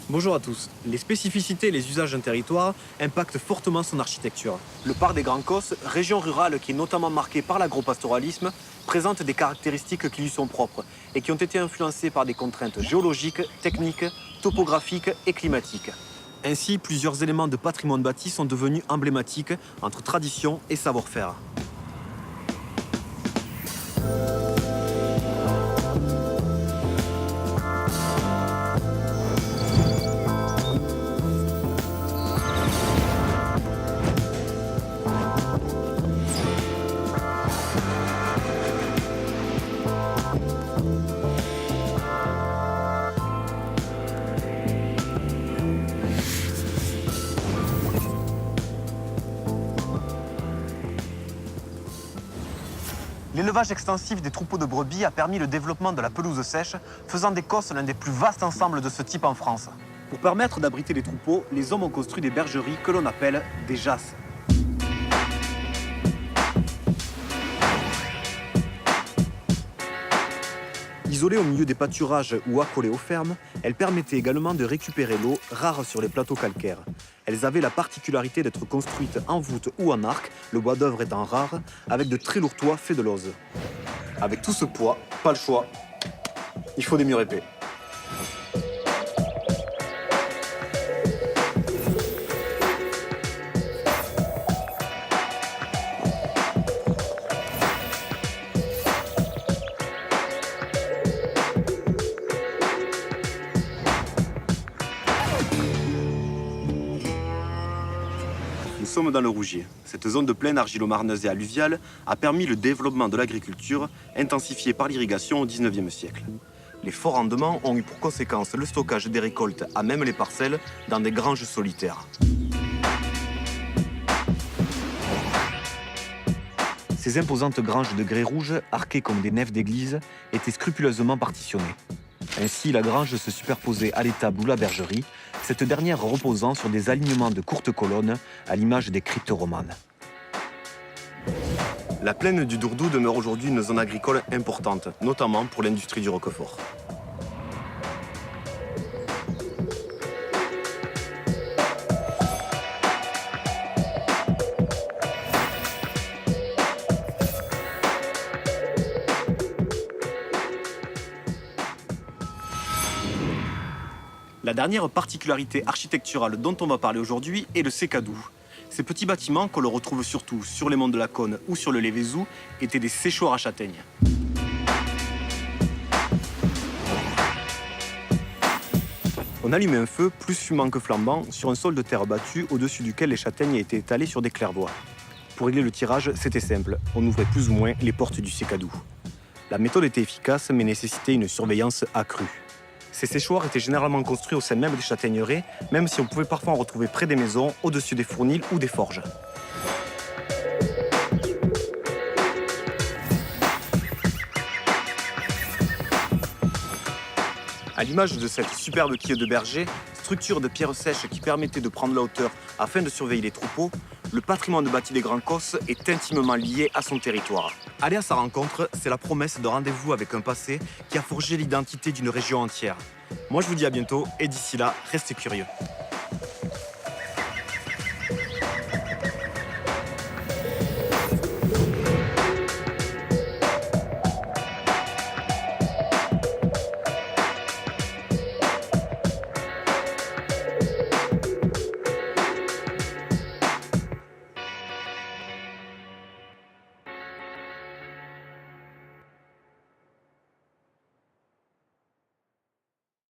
Bonjour à tous. Les spécificités et les usages d'un territoire impactent fortement son architecture. Le parc des Grands Causses, région rurale qui est notamment marquée par l'agropastoralisme, présente des caractéristiques qui lui sont propres et qui ont été influencées par des contraintes géologiques, techniques, topographiques et climatiques. Ainsi, plusieurs éléments de patrimoine bâti sont devenus emblématiques entre tradition et savoir-faire. L'élevage extensif des troupeaux de brebis a permis le développement de la pelouse sèche, faisant des Causses l'un des plus vastes ensembles de ce type en France. Pour permettre d'abriter les troupeaux, les hommes ont construit des bergeries que l'on appelle des jasses. Isolées au milieu des pâturages ou accolées aux fermes, elles permettaient également de récupérer l'eau, rare sur les plateaux calcaires. Elles avaient la particularité d'être construites en voûte ou en arc, le bois d'œuvre étant rare, avec de très lourds toits faits de lauze. Avec tout ce poids, pas le choix, il faut des murs épais. Nous sommes dans le Rougier. Cette zone de plaine argilo-marneuse et alluviale a permis le développement de l'agriculture, intensifiée par l'irrigation au XIXe siècle. Les forts rendements ont eu pour conséquence le stockage des récoltes à même les parcelles dans des granges solitaires. Ces imposantes granges de grès rouge, arquées comme des nefs d'église, étaient scrupuleusement partitionnées. Ainsi, la grange se superposait à l'étable ou la bergerie, cette dernière reposant sur des alignements de courtes colonnes à l'image des cryptes romanes. La plaine du Dourdou demeure aujourd'hui une zone agricole importante, notamment pour l'industrie du roquefort. La dernière particularité architecturale dont on va parler aujourd'hui est le sécadou. Ces petits bâtiments, qu'on le retrouve surtout sur les monts de la Cône ou sur le Lévézou, étaient des séchoirs à châtaignes. On allumait un feu, plus fumant que flambant, sur un sol de terre battue au-dessus duquel les châtaignes étaient étalées sur des clairvoies. Pour régler le tirage, c'était simple, on ouvrait plus ou moins les portes du sécadou. La méthode était efficace, mais nécessitait une surveillance accrue. Ces séchoirs étaient généralement construits au sein même des châtaigneraies, même si on pouvait parfois en retrouver près des maisons, au-dessus des fournils ou des forges. À l'image de cette superbe quille de berger, structure de pierre sèche qui permettait de prendre la hauteur afin de surveiller les troupeaux, le patrimoine bâti des Grands Causses est intimement lié à son territoire. Aller à sa rencontre, c'est la promesse de rendez-vous avec un passé qui a forgé l'identité d'une région entière. Moi je vous dis à bientôt et d'ici là, restez curieux.